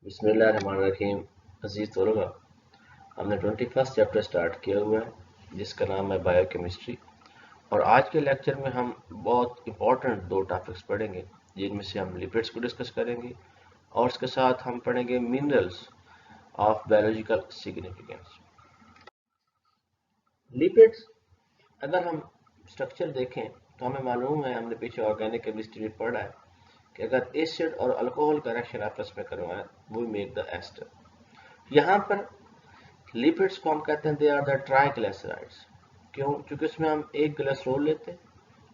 बिस्मिल्लाहिर्रहमानिर्रहीम। अजीज़ तलबा, हमने 21st चैप्टर स्टार्ट किया हुआ है जिसका नाम है बायोकेमिस्ट्री। और आज के लेक्चर में हम बहुत इंपॉर्टेंट दो टॉपिक्स पढ़ेंगे जिनमें से हम लिपिड्स को डिस्कस करेंगे और उसके साथ हम पढ़ेंगे minerals of biological significance. Lipids, अगर हम स्ट्रक्चर देखें तो हमें मालूम है, हमने पीछे ऑर्गेनिक केमिस्ट्री में पढ़ा है कि अगर एसिड और अल्कोहल का रिएक्शन आपस में करवाएं वो मेक द एस्टर। यहाँ पर लिपिड्स को हम कहते हैं दे आर द ट्राइग्लिसराइड्स। क्यों? क्योंकि उसमें हम एक ग्लिसरॉल लेते हैं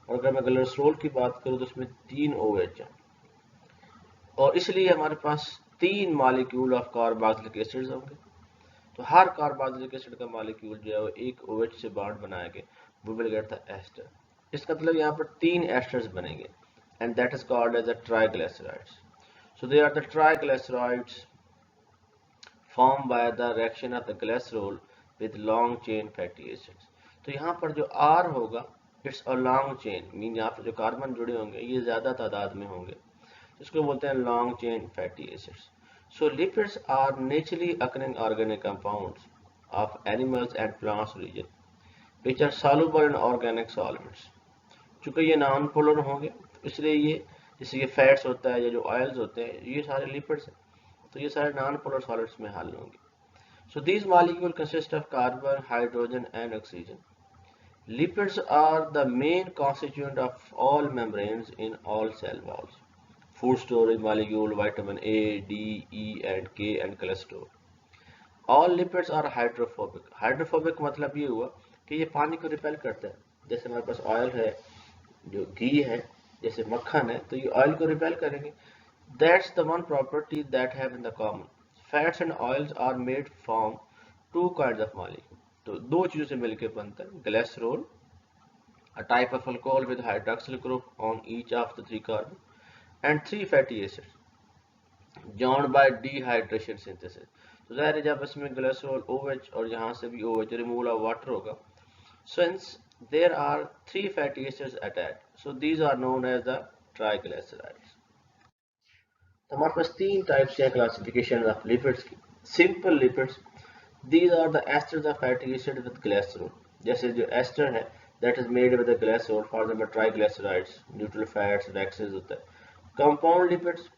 और अगर मैं ग्लिसरॉल की बात करूं तो उसमें 3 OH है और इसलिए हमारे पास 3 मॉलिक्यूल ऑफ कार्बोक्सिलिक एसिड्स होंगे। तो हर कार्बोक्सिलिक एसिड का मॉलिक्यूल जो है वो एक OH से बॉन्ड बनाएंगे, वो विल गेट द एस्टर। इसका मतलब यहाँ पर 3 एस्टर्स बनेंगे and that is called as the triglycerides. So they are the triglycerides formed by the reaction of the glycerol with long chain fatty acids। तो यहाँ पर जो R होगा it's a long chain, mean यहाँ पर जो carbon जुड़े होंगे ये ज्यादा तादाद में होंगे, इसको बोलते हैं long chain fatty acids. So lipids are naturally occurring organic compounds of animals and plants origin which are soluble in organic solvents। चूंकि ये नॉन पोलर होंगे तो इसलिए ये, जैसे ये फैट्स होता है या जो ऑयल्स होते हैं ये सारे लिपिड्स हैं, तो ये सारे नॉन पोलर सॉलिड्स में हल होंगे। So these molecules consist of carbon, hydrogen and oxygen। Lipids are the main constituent of all membranes in all cell walls। Food storage molecule, vitamin A, D, E and K and cholesterol। All lipids are hydrophobic। Hydrophobic मतलब ये हुआ कि ये पानी को repel करता है। जैसे हमारे पास ऑयल है, जो घी है, जैसे मक्खन है, तो ये ऑयल को रिपेल करेंगे। That's the one property that have in the common। Fats and oils are made from two kinds of molecule। तो दो चीजों से मिलकर बनता है glycerol, a type of alcohol with hydroxyl group on each of the three carbon, and three fatty acids joined by dehydration synthesis। तो जाहिर है जब इसमें ग्लिसरॉल OH और यहाँ से भी OH रिमूवल ऑफ वाटर होगा, since there are three fatty acids attached, so these are known as the triglycerides। तो हमारे पास तीन टाइप्स हैं क्लासिफिकेशन ऑफ लिपिड्स की। Simple lipids, these are the esters of fatty acid with glycerol. जैसे जो ester है that is made with glycerol, for example triglycerides, neutral fats, waxes होता है। Compound lipids,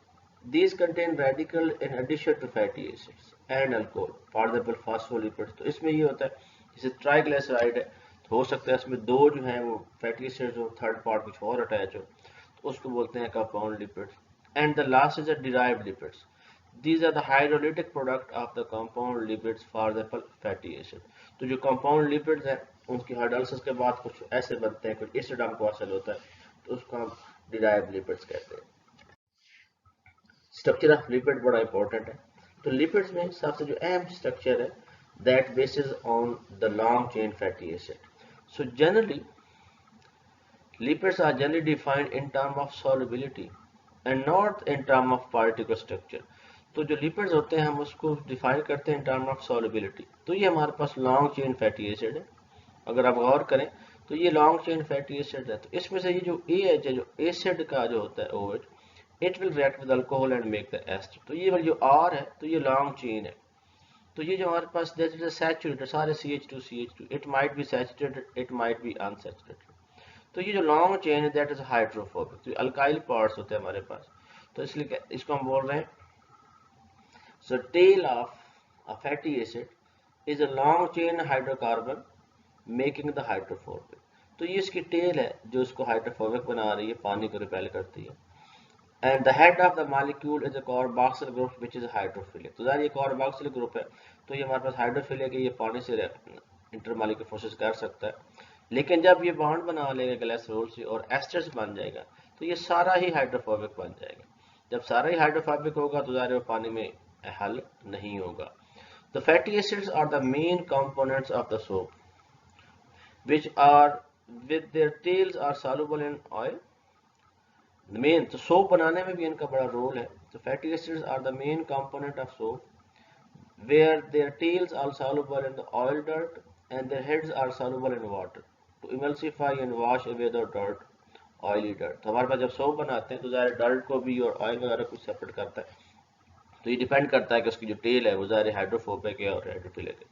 these contain radical in addition to fatty acids and alcohol, for example phospholipids। तो इसमें ये होता है जैसे ट्राइग्लिसराइड है तो हो सकता है इसमें दो जो हैं वो फैटी एसिड्स हो, थर्ड पार्ट कुछ और अटैच हो, तो उसको बोलते हैं compound lipids. And the last is the derived lipids. These are the hydrolytic product of the compound lipids, for example fatty acid। तो जो compound lipids हैं उनकी हाइड्रोलिसिस के बाद कुछ ऐसे बनते हैं, कुछ एसिड हमको हासिल होता है, तो उसको हम डिराइव्ड लिपिड्स कहते हैं। स्ट्रक्चर ऑफ लिपिड बड़ा इंपॉर्टेंट है। तो लिपिड्स में सबसे जो अहम स्ट्रक्चर है that basis on the long chain fatty acid. So generally lipids are generally defined in terms of solubility and not in terms of particle structure। तो जो लिपिड्स होते हैं हम उसको डिफाइन करते हैं इन टर्म ऑफ सॉल्युबिलिटी। तो ये हमारे पास लॉन्ग चेन फैटी एसिड है। अगर आप गौर करें तो ये लॉन्ग चेन फैटी एसिड है, तो इसमें से ये जो AH है, जो एसिड का जो होता है OH, it will react with alcohol and make the ester. तो ये वाली जो R है तो ये लॉन्ग चेन है। तो ये जो हमारे पास दैट इज सैचुरेटेड, सारे CH2 it might be saturated, it might be unsaturated. तो ये जो लॉन्ग चेन है दैट इज हाइड्रोफोबिक। तो अल्काइल पार्ट्स होते हैं हमारे पास, तो इसलिए इसको हम बोल रहे हैं so tail of a fatty acid is a long chain hydrocarbon making the hydrophobic. तो ये इसकी टेल है जो इसको हाइड्रोफोबिक बना रही है, पानी को रिपेल करती है। And the head of the molecule is a carboxyl group which is hydrophilic. तो यार ये कार्बोक्सिल ग्रुप है, तो ये हमारे पास हाइड्रोफिलिक है, ये पानी से इंटरमॉलिक्यूल प्रोसेस कर सकता है। लेकिन जब ये बॉन्ड बना लेगा ग्लिसरॉल से और एस्टर्स बन जाएगा तो ये सारा ही हाइड्रोफोबिक बन जाएगा। जब सारा ही हाइड्रोफोबिक होगा तो ज़ाहिर है पानी में हल नहीं होगा। The fatty acids are the main components of the soap which are with their tails are soluble in oil। Main तो सोप बनाने में भी इनका बड़ा रोल है। तो fatty acids are the main component of soap where their tails are soluble in the oil dirt and their heads are soluble in water to emulsify and wash away the dirt, oily dirt। तो हमारे पास जब soap बनाते हैं तो ज़ाहिर dirt को भी और ऑयल वगैरह को सेपरेट करता है, तो ये डिपेंड करता है कि उसकी जो टेल है वो ज़ाहिर हाइड्रोफोबिक है और हाइड्रोफिलिक है.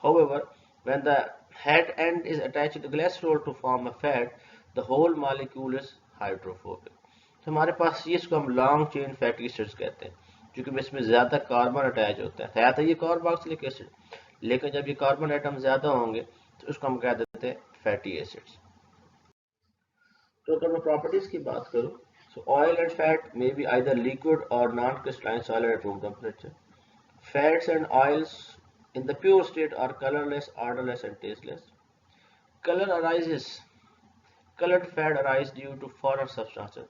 However, when the head end is attached to the glycerol to form a fat, the whole molecule is hydrophobic. तो हमारे पास ये इसको हम लॉन्ग चेन फैटी एसिड्स कहते हैं, क्योंकि इसमें ज़्यादा कार्बन अटैच होता है तो ये कार्बोक्सिलिक एसिड, लेकिन जब ये कार्बन आइटम ज़्यादा होंगे तो उसको हम कह देते हैं फैटी एसिड्स. तो अगर मैं प्रॉपर्टीज की बात करूं, so oil and fat may be either liquid or non-crystalline solid at room temperature. Fats and oils in the pure state are colorless, odorless, and tasteless. Color arises, colored fat arises due to foreign substances.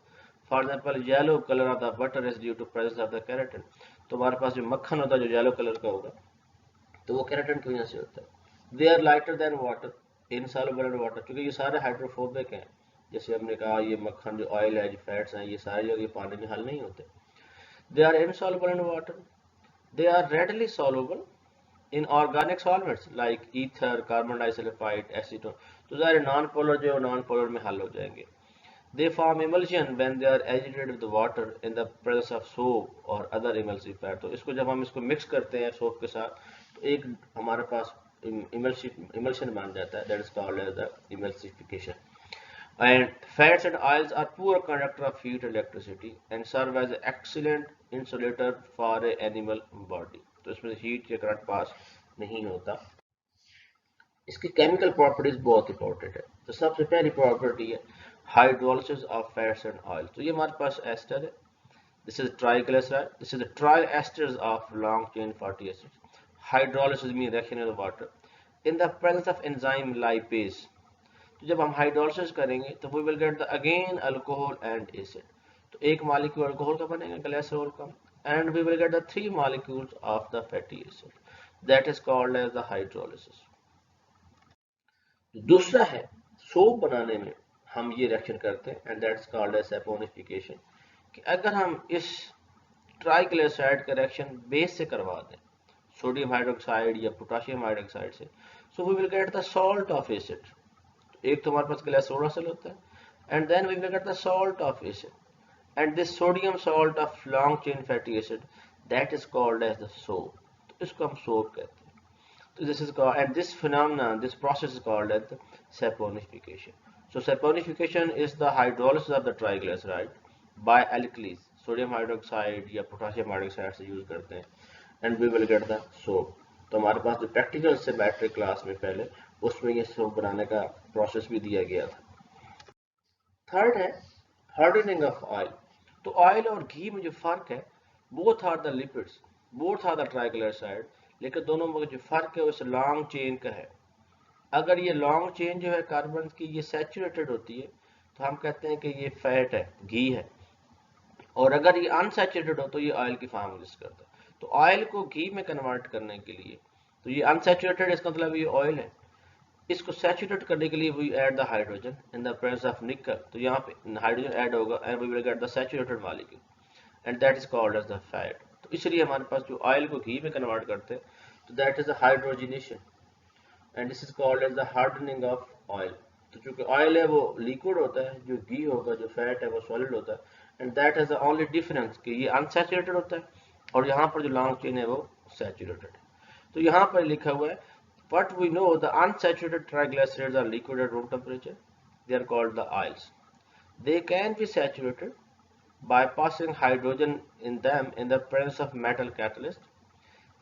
For example, yellow color of the butter is due to presence of the keratin. तो हमारे पास जो मक्खन होता है जो yellow colour का होगा तो वो केराटिन की वजह से होता है. They are lighter than water, insoluble in water, क्योंकि ये सारे हाइड्रोफोबिक हैं. जैसे हमने कहा ये मक्खन जो ऑयल है जो फैट्स हैं ये सारे जो ये पानी में हल नहीं होते. They are insoluble in water, they are readily soluble in organic solvents like ether, carbon disulphide, acetone. तो सारे नॉन पोलर जो है नॉन पोलर में हल हो जाएंगे. They form emulsion when they are agitated with water in the presence of soap or other emulsive fat. तो इसको जब हम इसको मिक्स करते हैं सोप के साथ तो एक हमारे पास emulsion बन जाता है, that is called as the emulsification. And fats and oils are poor conductor of heat and electricity and serve as an excellent insulator for a animal body. तो इसमें हीट या करंट पास नहीं होता. इसकी chemical properties बहुत important है. तो सबसे पहली प्रॉपर्टी है hydrolysis of fats and oil. तो ये हमारे पास एस्टर है, this is triglyceride, this is the tri esters of long chain fatty acids. Hydrolysis mean reaction in water in the presence of enzyme lipase. तो जब हम hydrolysis करेंगे तो we will get the again alcohol and acid. तो एक molecule alcohol का बनेगा glycerol का, and we will get the 3 molecules of the fatty acid, that is called as the hydrolysis. दूसरा है सोप बनाने में हम ये रिएक्शन करते हैं and that's called as saponification. कि अगर हम इस ट्राइग्लिसराइड का रिएक्शन बेस से करवा दें सोडियम हाइड्रोक्साइड या पोटेशियम हाइड्रोक्साइड से, so we will get the salt of acid. एक तो हमारे पास ग्लिसरोल होता है and then we will get the salt of acid, and this sodium salt of long chain fatty acid that is called as the soap. तो इसको हम soap कहते हैं. So this is called, and this phenomenon, this process is called as saponification. So saponification is the hydrolysis of the triglyceride by alkalis, sodium hydroxide या potassium hydroxide से use करते हैं, and we will get the soap. तो हमारे पास जो practical से matric class में पहले उसमें ये सोप बनाने का प्रोसेस भी दिया गया था. थर्ड है हार्डनिंग ऑफ ऑयल. तो ऑयल और घी में जो फर्क है, both are the lipids, both are the triglyceride, लेकिन दोनों में जो फर्क है उस लॉन्ग चेन का है. अगर ये लॉन्ग चेन जो है कार्बन की ये सैचुरेटेड होती है तो हम कहते हैं कि ये फैट है, घी है, और अगर ये अनसैचुरेटेड हो तो ये ऑयल की फॉर्म एग्जिस्ट करता है. तो ऑयल को घी में कन्वर्ट करने के लिए तो ये अनसैचुरेटेड, इसका मतलब ये ऑयल है, इसको सैचुरेट करने के लिए we add the hydrogen in the presence of nickel. तो यहाँ पे हाइड्रोजन ऐड होगा and we will get the saturated molecule and that is called as the fat. तो इसलिए हमारे पास जो ऑयल को घी में कन्वर्ट करते हैं तो that is the hydrogenation and this is called as the hardening of oil. तो चूंकि ऑयल है वो लिक्विड होता है, जो घी होगा जो फैट है वो सॉलिड होता है, and that is the only difference कि ये अनसैचुरेटेड होता है और यहाँ पर जो लॉन्ग चेन है वो सैचुरेटेड है. तो यहाँ पर लिखा हुआ है what we know, the unsaturated triglycerides are liquid at room temperature. They are called the oils. They can be saturated by passing hydrogen in them in the presence of metal catalyst.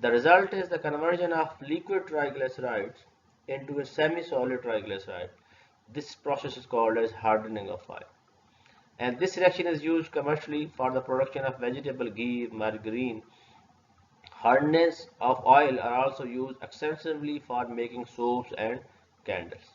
The result is the conversion of liquid triglycerides into a semi-solid triglyceride. This process is called as hardening of oil. And this reaction is used commercially for the production of vegetable ghee, margarine. Hardness of oil are also used extensively for making soaps and candles.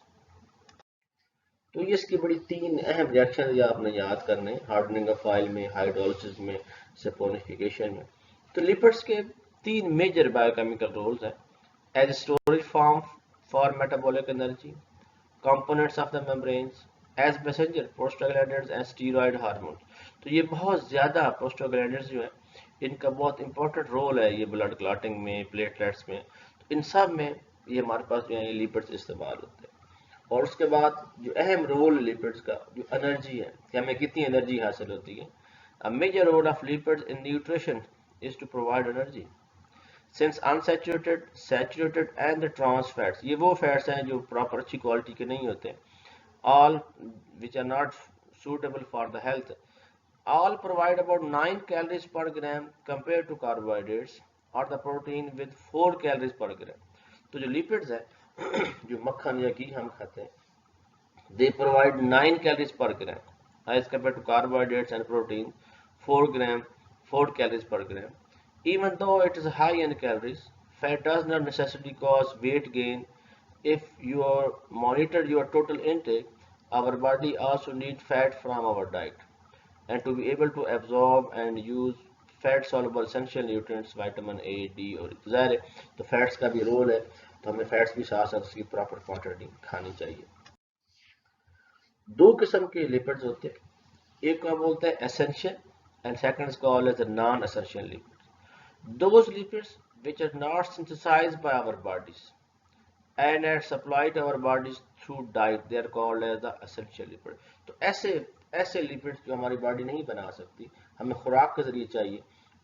तो ये इसकी बड़ी 3 अहम reaction ये आपने याद करने, hardening of oil में, हाइड्रोलिसिस में, सैपोनिफिकेशन में. तो लिपिड्स के 3 मेजर बायोकेमिकल रोल्स हैं. As storage form for metabolic energy, components of the membranes, as messenger prostaglandins and steroid hormones. तो ये बहुत ज़्यादा प्रोस्टाग्लैंडिन्स जो है इनका बहुत इंपॉर्टेंट रोल है ये ब्लड क्लॉटिंग में, प्लेटलेट्स में. तो इन सब में ये हमारे पास जो है लिपिड्स इस्तेमाल होते हैं. और उसके बाद जो अहम रोल लिपिड्स का जो एनर्जी है कि हमें कितनी एनर्जी हासिल होती है. A major role of lipids in nutrition is to provide energy. Since unsaturated, saturated and the trans fats, ये वो fats हैं जो proper अच्छी quality के नहीं होते, all which are not suitable for the health, all provide about 9 calories per gram compared to carbohydrates or the protein with 4 calories per gram. तो जो lipids हैं जो मक्खन या घी हम खाते हैं, they provide 9 calories per gram as compared to carbohydrates and protein 4 gram 4 calories per gram. Even though it is high in calories, fat does not necessarily cause weight gain. If you monitor your total intake, our body also needs fat from our diet and to be able to absorb and use fat soluble essential nutrients vitamin A D और ज़ाहिर है तो fats का भी role है, तो हमें fats भी साथ साथ उसकी प्रॉपर क्वांटिटी खानी चाहिए। दो किस्म के लिपिड्स होते हैं, एक को बोलते हैं essential and second is called as non essential lipids. Those lipids which are not synthesized by our bodies and are supplied to our bodies through diet, they are called as the essential lipid। तो ऐसे lipids जो हमारी body नहीं बना सकती, हमें खुराक के जरिए चाहिए,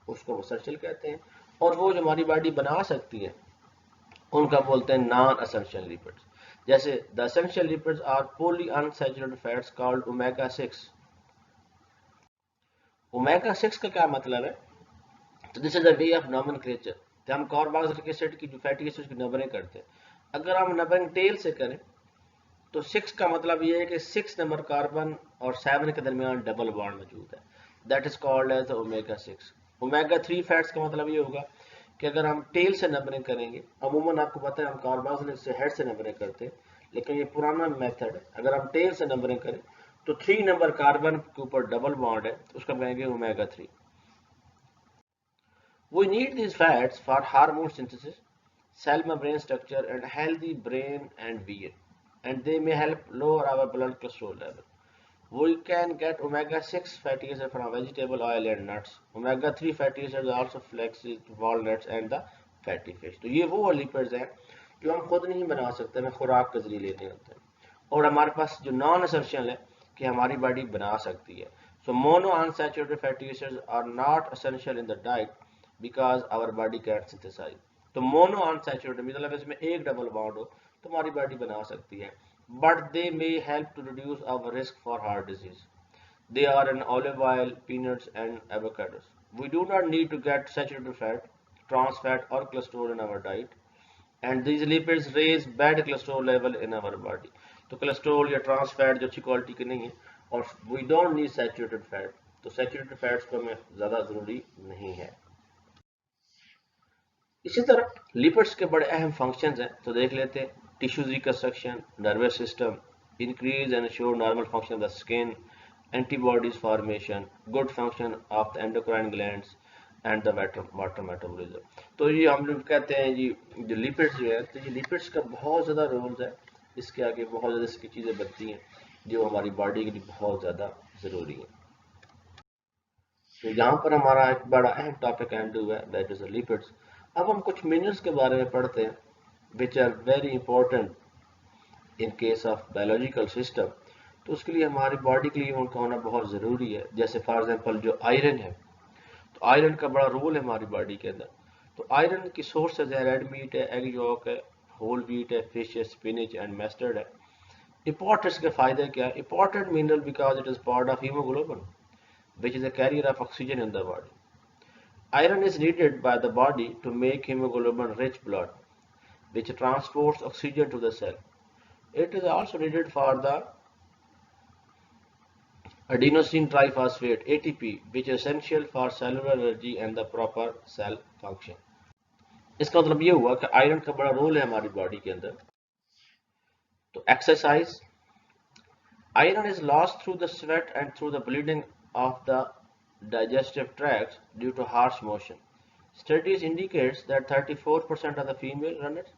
उसको एसेंशियल कहते हैं। और वो जो हमारी बॉडी बना सकती है उनका बोलते हैं नॉन एसेंशियल लिपिड्स। जैसे the essential lipids are poly unsaturated fats called omega 6। Omega 6 का क्या मतलब है? तो this is a way of nomenclature. तो हम कार्बोक्सिलिक एसिड की जो फैटी एसिड की नंबरिंग करते हैं, अगर हम नंबरिंग टेल से करें तो 6 का मतलब ये है कि 6 नंबर कार्बन और 7 के दरमियान डबल बॉन्ड मौजूद है, that is called as omega 6। Omega 3 fats का मतलब ये होगा कि अगर हम टेल से नंबरिंग करेंगे, अमूमन आपको पता है हम कार्बोक्सिलिक से हेड से नंबरिंग करते हैं, लेकिन ये पुराना मेथड है, अगर हम टेल से नंबरिंग करें तो 3 नंबर कार्बन के ऊपर डबल बॉन्ड है, उसका कहेंगे omega 3। We need these fats for hormone synthesis, cell membrane structure, and healthy brain and vein, and they may help lower our blood cholesterol level. We can get omega-6 fatty acids from vegetable oil and nuts. Omega-3 fatty acids are also flaxseed, walnuts, and the fatty fish. तो ये वो lipids हैं जो हम खुद नहीं बना सकते, हमें खुराक के जरिए लेने होते हैं। और हमारे पास जो नॉन एसेंशियल है कि हमारी बॉडी बना सकती है। So mono unsaturated fatty acids are not essential in the diet because our body can't synthesize। तो मोनो अनसैचुरेटेड मतलब इसमें एक डबल बॉन्ड हो तो हमारी बॉडी बना सकती है, but they may help to reduce our risk for heart disease। They are in olive oil, peanuts, and avocados। We do not need to get saturated fat, trans fat, or cholesterol in our diet, and these lipids raise bad cholesterol level in our body। तो cholesterol या trans fat जो अच्छी quality के नहीं है, और we don't need saturated fat, तो saturated fats को हमें ज़्यादा ज़रूरी नहीं है। इसी तरह लिपिड्स के बड़े अहम फंक्शंस हैं, तो देख लेते हैं। Tissues reconstruction, nervous system, increase and sure normal function of the skin, antibodies formation, good function of the endocrine glands and the water metabolism. तो ये हम लोग कहते हैं जी जो लिपिड्स जो है, तो ये लिपिड्स का बहुत ज़्यादा रोल है, इसके आगे बहुत ज़्यादा इसकी चीज़ें बनती हैं जो हमारी बॉडी के लिए बहुत ज़्यादा ज़रूरी है। तो यहाँ पर हमारा एक बड़ा अहम टॉपिक एंड हुआ है, दैट इज लिपिड्स। अब हम कुछ मिनरल्स के बारे में पढ़ते हैं which are very important in case of biological system. तो उसके लिए हमारी बॉडी के लिए उनका होना बहुत ज़रूरी है। जैसे फॉर एग्जांपल जो आयरन है, तो आयरन का बड़ा रोल है हमारी बॉडी के अंदर। तो आयरन की सोर्सेज है रेड मीट है, एग यॉक है, होल व्हीट है, फिश है, स्पिनच एंड मस्टर्ड है। इंपॉर्टेंस के फायदे क्या है? Important mineral because it is part of haemoglobin which is a carrier of oxygen in the body. Iron is needed by the body to make hemoglobin rich blood, which transports oxygen to the cell. It is also needed for the adenosine triphosphate ATP, which is essential for cellular energy and the proper cell function। इसका मतलब ये हुआ कि iron का बड़ा role है हमारी body के अंदर। तो exercise, iron is lost through the sweat and through the bleeding of the digestive tract due to harsh motion। Studies indicates that 34% of the female runners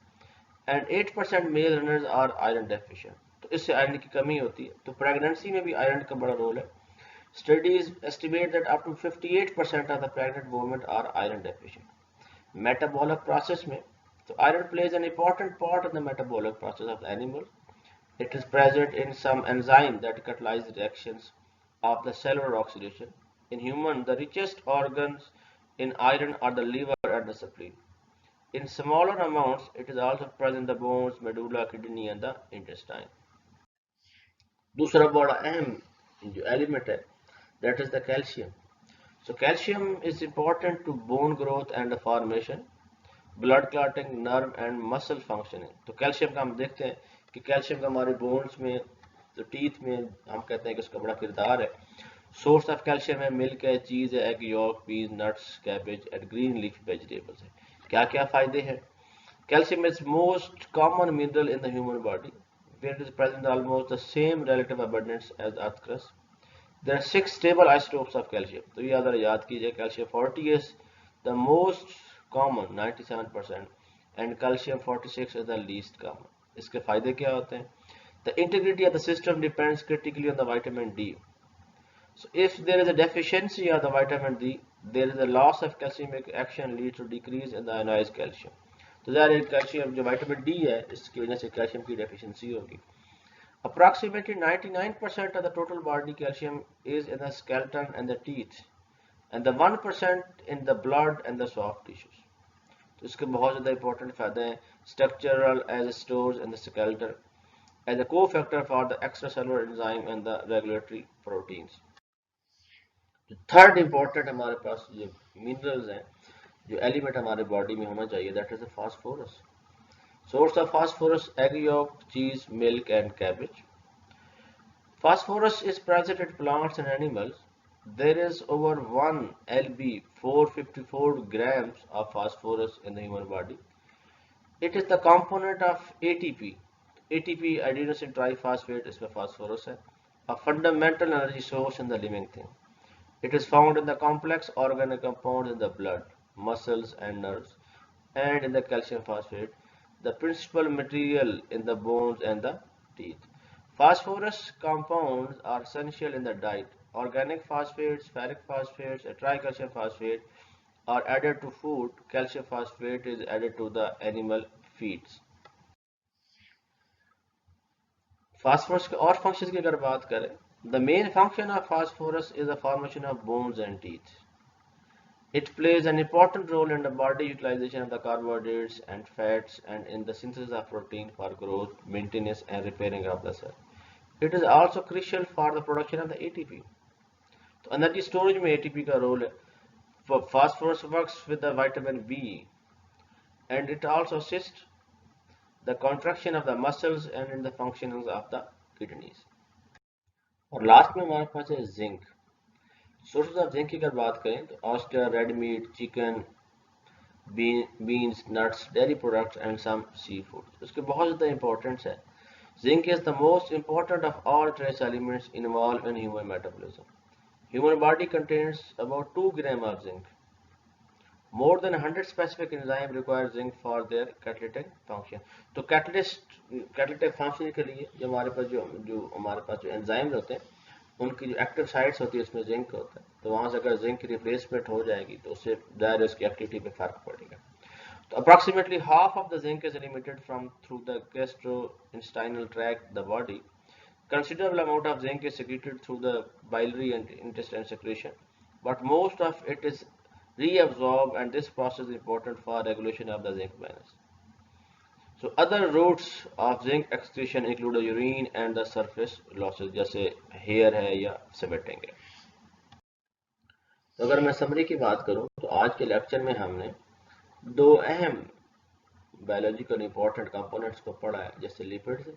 and 8% male runners are iron deficient। तो इससे iron की कमी होती है। तो pregnancy में भी iron का बड़ा रोल है। Studies estimate that up to 58% of the pregnant women are iron deficient। Metabolic process में तो iron plays an important part in the metabolic process of the animal। It is present in some enzyme that catalyze the reactions of the cellular oxidation। In human, the richest organs in iron or the liver and the spleen. In smaller amounts, it is also present in the bones, medulla, kidney and the intestine. दूसरा बड़ा अहम जो element है that is the calcium. So calcium is important to bone growth and formation, blood clotting, nerve and muscle functioning. तो calcium का हम देखते हैं कि कैल्शियम का हमारे बोन्स में, तो टीथ में हम कहते हैं कि उसका बड़ा किरदार है. सोर्स ऑफ कैल्शियम है मिल्क है, चीज है, egg yolk, peas, nuts, cabbage and green leaf vegetables है. क्या क्या फायदे हैं? Calcium is most common mineral in the human body, where it is present almost the same relative abundance as earth crust. There are 6 stable isotopes of calcium. तो ये अगर याद कीजिए, calcium 40 is the most common 97% and calcium 46 is the least common. इसके फायदे क्या होते हैं? The integrity of the system depends critically on the vitamin D. So if there is a deficiency of the vitamin D, there is a loss of calciumic action leads to decrease in the ionized calcium. तो ज़ाहिर है calcium जो vitamin D है इसकी वजह से calcium की deficiency होगी. Approximately 99% of the total body calcium is in the skeleton and the teeth, and the 1% in the blood and the soft tissues. तो इसके बहुत ज़्यादा इंपॉर्टेंट फायदे हैं. Structural as stores in the skeleton, as a cofactor for the extracellular enzyme and the regulatory proteins. Third important हमारे पास जो minerals हैं, जो एलिमेंट हमारे बॉडी में होना चाहिए, that is the phosphorus. Source of phosphorus, egg yolk, cheese, milk and cabbage. Phosphorus is present in plants and animals. There is over 1 lb 454 grams of phosphorus in the human body. It is the component of ATP. ATP adenosine triphosphate इसमें phosphorus है. A fundamental energy source in the living thing. It is found in the complex organic compounds in the blood, muscles and nerves, and in the calcium phosphate, the principal material in the bones and the teeth. Phosphorus compounds are essential in the diet. Organic phosphates, ferric phosphates, and tricalcium phosphate are added to food. Calcium phosphate is added to the animal feeds. Phosphorus के और functions की अगर बात करें, the main function of phosphorus is the formation of bones and teeth. It plays an important role in the body utilization of the carbohydrates and fats and in the synthesis of protein for growth, maintenance and repairing of the cell. It is also crucial for the production of the ATP. तो energy storage में ATP का role है. Phosphorus works with the vitamin B and it also assists the contraction of the muscles and in the functioning of the kidneys. और last में हमारे पास है zinc. Sources of zinc की अगर बात करें तो oyster, red meat, chicken, beans, nuts, dairy products and some sea food. उसके बहुत ज़्यादा इंपॉर्टेंस है. Zinc is the most important of all trace elements involve in human metabolism. Human body contains about 2 gram of zinc. More than 100 specific enzymes require zinc for their catalytic function. तो catalytic function के लिए जो हमारे पास जो enzymes होते हैं उनकी जो एक्टिव साइट्स होती है उसमें जिंक होता है. तो वहाँ से अगर जिंक की रिप्लेसमेंट हो जाएगी तो उससे दायरे उसकी एक्टिविटी पे फर्क पड़ेगा. तो approximately half of the zinc is eliminated from through the gastrointestinal tract the body. Considerable amount of zinc is secreted through the biliary and intestine secretion, but most of it is reabsorbed and this process is important for regulation of the zinc balance. So other routes of zinc excretion include the urine and the surface losses जैसे hair है या sweating है. तो अगर मैं summary की बात करूं तो आज के लेक्चर में हमने 2 अहम बायोलॉजिकल इंपॉर्टेंट कंपोनेंट्स को पढ़ा है, जैसे लिपिड्स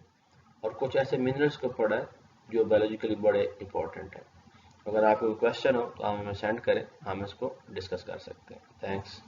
और कुछ ऐसे मिनरल्स को पढ़ा है जो बायोलॉजिकली बड़े इंपॉर्टेंट हैं. अगर आपको कोई क्वेश्चन हो तो आप हमें सेंड करें, हम इसको डिस्कस कर सकते हैं. थैंक्स.